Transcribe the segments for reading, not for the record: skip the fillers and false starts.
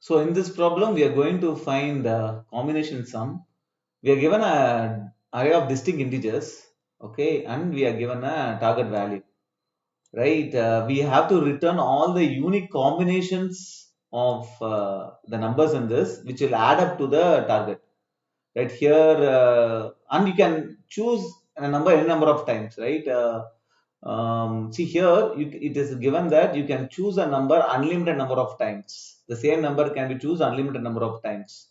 So in this problem, we are going to find the combination sum. We are given a array of distinct integers, okay, and we are given a target value, right? We have to return all the unique combinations of the numbers in this, which will add up to the target, right? Here, and you can choose a number n number of times, right? See here, it is given that you can choose a number unlimited number of times. The same number can be choose unlimited number of times.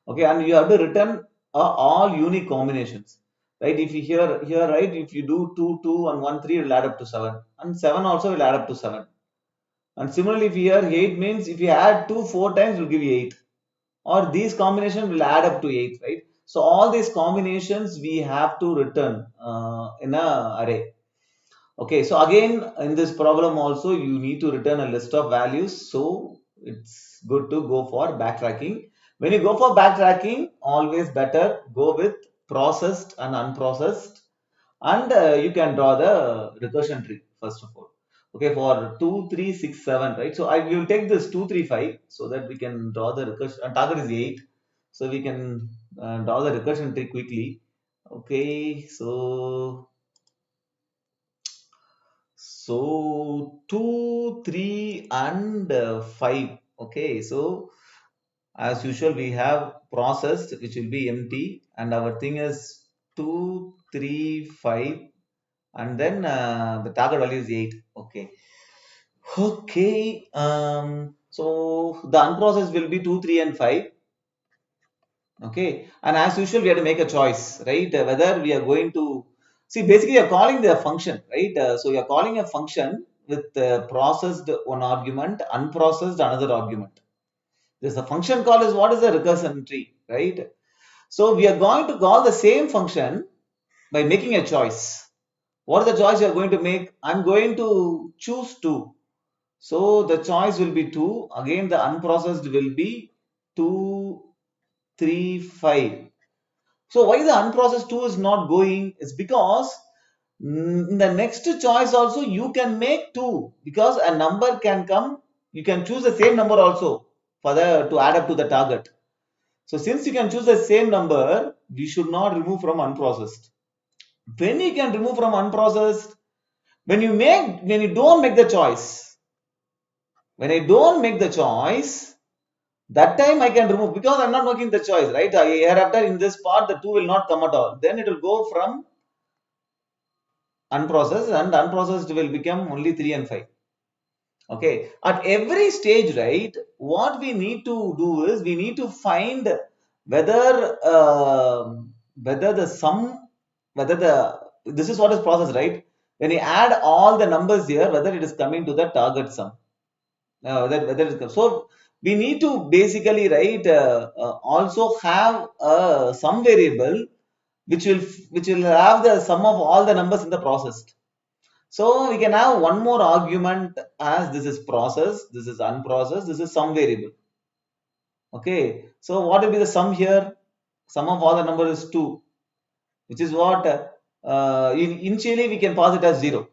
Okay, and you have to return all unique combinations, right? If you here, right, if you do 2, 2 and 1, 3, it will add up to 7, and 7 also will add up to 7. And similarly, if here 8 means if you add 2 4 times, it will give you 8, or these combinations will add up to 8, right? So all these combinations we have to return in a array. Okay, so again, in this problem also, you need to return a list of values. So it's good to go for backtracking. When you go for backtracking, always better go with processed and unprocessed. And you can draw the recursion tree first of all. Okay, for 2, 3, 6, 7, right? So I will take this 2, 3, 5 so that we can draw the recursion. Target is 8. So we can draw the recursion tree quickly. Okay, so 2, 3, and 5. Okay, so as usual, we have processed, which will be empty, and our thing is 2, 3, 5, and then the target value is 8. Okay. Okay. So the unprocessed will be 2, 3, and 5. Okay, and as usual, we have to make a choice, right? Whether we are going to see, basically, you're calling the function, right? So you're calling a function with processed one argument, unprocessed another argument. This the function call is what is the recursion tree, right? So we are going to call the same function by making a choice. What is the choice you are going to make? I'm going to choose 2. So the choice will be 2. Again, the unprocessed will be 2, 3, 5. So why the unprocessed 2 is not going is because in the next choice also you can make 2, because a number can come, you can choose the same number also for the to add up to the target. So since you can choose the same number, we should not remove from unprocessed. When you can remove from unprocessed, when you don't make the choice, when I don't make the choice, that time I can remove because I'm not making the choice, right? Hereafter in this part, the 2 will not come at all. Then it will go from unprocessed, and unprocessed will become only 3 and 5. Okay, at every stage, right, what we need to do is we need to find whether whether the sum, whether the this is what is processed, right? When you add all the numbers here, whether it is coming to the target sum, whether it is, so we need to basically, right, also have a sum variable which will have the sum of all the numbers in the processed. So we can have one more argument as this is process, this is unprocessed, this is sum variable. Okay, so what will be the sum here? Sum of all the number is 2, which is what initially we can pass it as 0.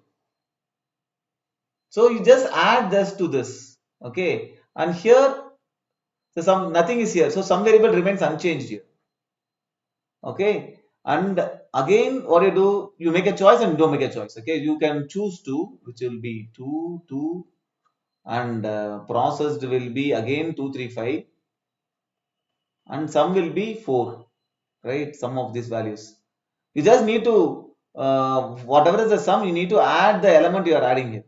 So you just add this to this. Okay, and here the sum, nothing is here. So sum variable remains unchanged here. Okay, and again what you do, you make a choice and don't make a choice. Okay, you can choose 2, which will be 2, 2, and processed will be again 2, 3, 5, and sum will be 4, right? Sum of these values. You just need to whatever is the sum, you need to add the element you are adding here,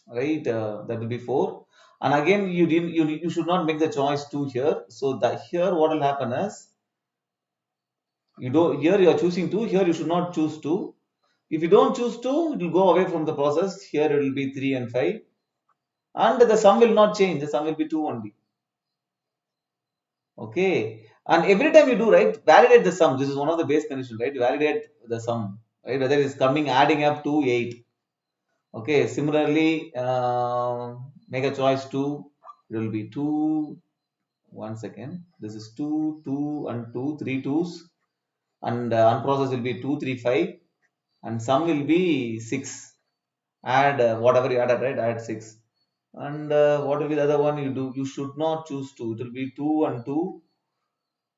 right? That will be 4. And again, you should not make the choice 2 here. So that here what will happen is, you don't, here you are choosing 2, here you should not choose 2. If you don't choose 2, it will go away from the process. Here it will be 3 and 5, and the sum will not change. The sum will be 2 only. Okay, and every time you do, right, validate the sum. This is one of the base conditions, right? Validate the sum, right? Whether it's coming adding up to 8. Okay, similarly, make a choice 2. It will be 2. One second. This is 2, 2, and 2, 3 twos, and unprocessed will be 2, 3, 5, and sum will be 6. Add whatever you added, right? Add 6. And what will be the other one you do? You should not choose 2. It will be 2 and 2,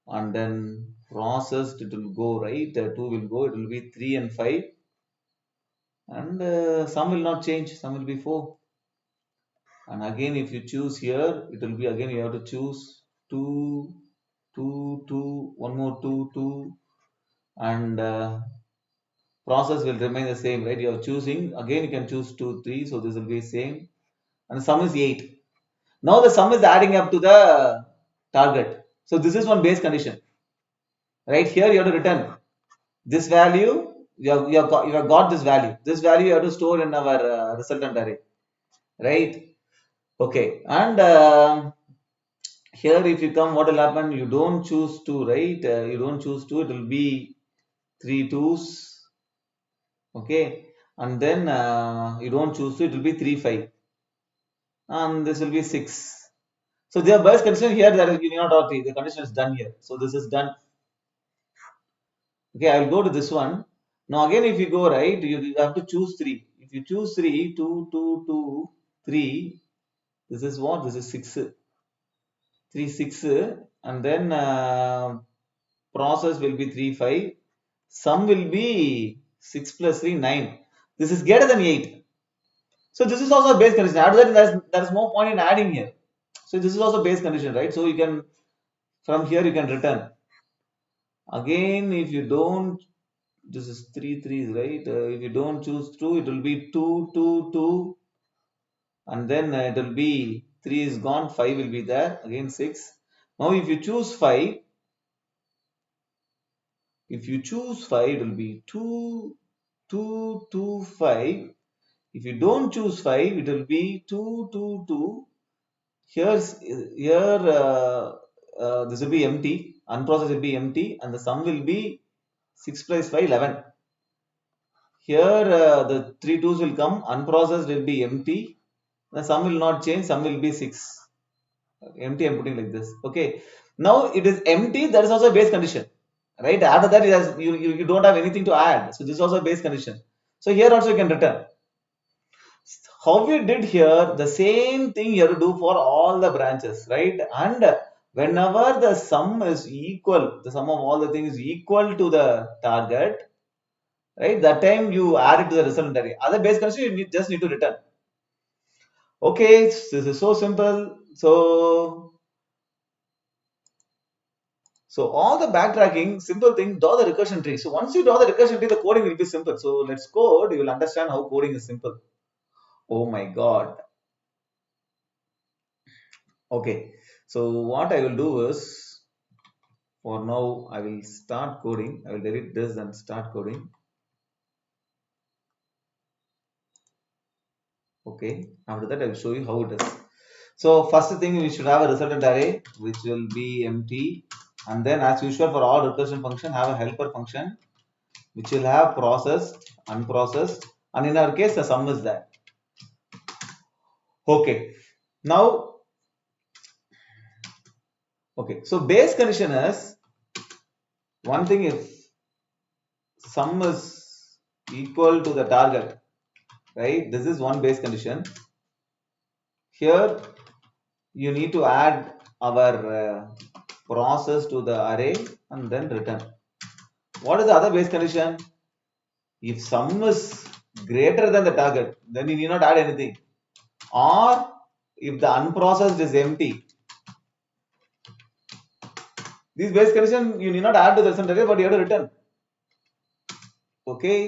and then processed it will go, right. 2 will go, it will be 3 and 5, and sum will not change, sum will be 4. And again if you choose here, it will be again you have to choose 2, 2, 2, one more 2, 2, and process will remain the same, right. You are choosing again, you can choose 2, 3, so this will be same, and the sum is 8. Now the sum is adding up to the target. So this is one base condition. Right here you have to return this value. You have got this value. This value you have to store in our resultant array. Right? Okay. And here if you come, what will happen? You don't choose 2, right? You don't choose 2. It will be 3 2s. Okay. And then you don't choose 2. It will be 3 5. And this will be 6. So the base condition here that you need not the condition is done here. So this is done. Okay, I will go to this one. Now again, if you go right, you have to choose 3. If you choose 3, 2, 2, 2, 3, this is what? This is 6. 3, 6, and then process will be 3, 5. Sum will be 6 plus 3, 9. This is greater than 8. So this is also a base condition. After that, there's no point in adding here. So this is also base condition, right? So you can, from here you can return. Again, if you don't, this is 3 3s, right. If you don't choose 2, it will be 2 2 2, and then it will be 3 is gone, 5 will be there, again 6. Now if you choose 5, if you choose 5, it will be 2 2 2 5. If you don't choose 5, it will be 2 2 2. Here this will be empty, unprocessed will be empty, and the sum will be 6 plus 5 11. Here the 3 2s will come, unprocessed will be empty, the sum will not change, sum will be 6. Empty, I'm putting like this. Okay. Now it is empty, that is also a base condition. Right? After that, you don't have anything to add. So this is also a base condition. So here also you can return. How we did here, the same thing you have to do for all the branches, right? And whenever the sum is equal, the sum of all the things is equal to the target, right? That time you add it to the resultant array. Other base condition, just need to return. Okay, this is so simple. So all the backtracking, simple thing, draw the recursion tree. So once you draw the recursion tree, the coding will be simple. So let's code, you will understand how coding is simple. Oh my God. Okay. So what I will do is, for now, I will start coding. I will delete this and start coding. Okay. After that, I will show you how it is. So first thing, we should have a resultant array, which will be empty. And then as usual for all recursion function, have a helper function, which will have processed, unprocessed, and in our case the sum is there. Okay. Now, okay, so base condition is one thing, if sum is equal to the target, right? This is one base condition. Here you need to add our process to the array and then return. What is the other base condition? If sum is greater than the target, then you need not add anything. Or if the unprocessed is empty, this base condition you need not add to the result array, but you have to return. Okay.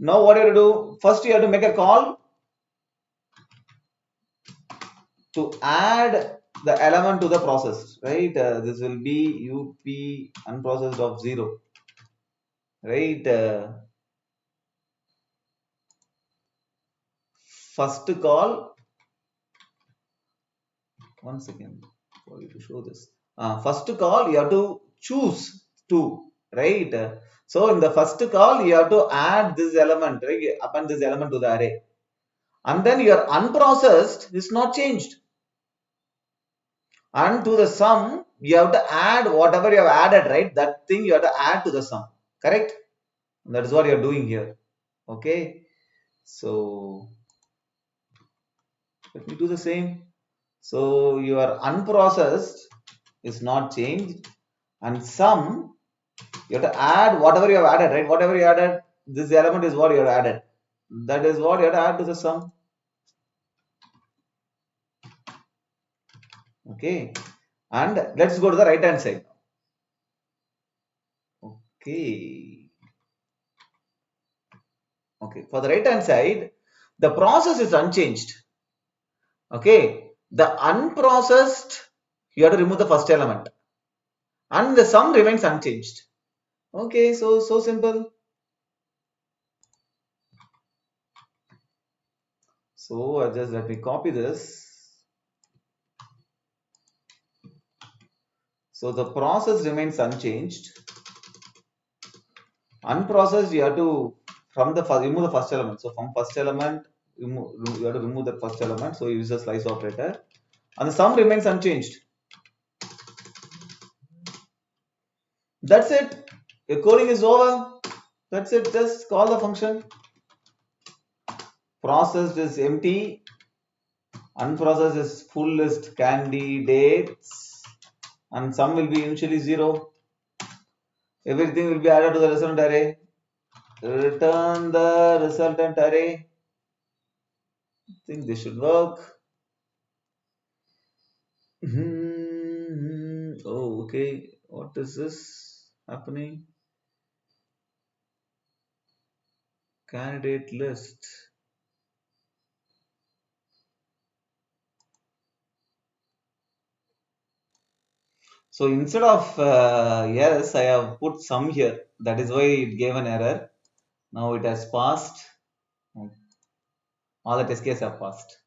Now what you have to do? First you have to make a call to add the element to the process, right? This will be up unprocessed of 0, right? First call, one second for you to show this. First call you have to choose 2, right? So in the first call you have to add this element, right? Append this element to the array, and then your unprocessed is not changed. And to the sum you have to add whatever you have added, right? That thing you have to add to the sum, correct? That is what you are doing here. Okay, so Let me do the same. So your unprocessed is not changed, and sum, you have to add whatever you have added, right? Whatever you added, this element is what you have added. That is what you have to add to the sum. Okay. And let's go to the right hand side. Okay. Okay. For the right hand side, the process is unchanged. Okay. The unprocessed, you have to remove the first element. And the sum remains unchanged. Okay. So simple. So just let me copy this. So the process remains unchanged. Unprocessed, you have to remove the first element. So from first element, you have to remove the first element. So you use a slice operator, and the sum remains unchanged. That's it. Your coding is over. That's it. Just call the function. Processed is empty. Unprocessed is full list candidates, and sum will be initially 0. Everything will be added to the resultant array. Return the resultant array. I think this should work. Oh, okay. What is this happening? Candidate list. So instead of yes, I have put sum here. That is why it gave an error. Now it has passed. All the test cases have passed.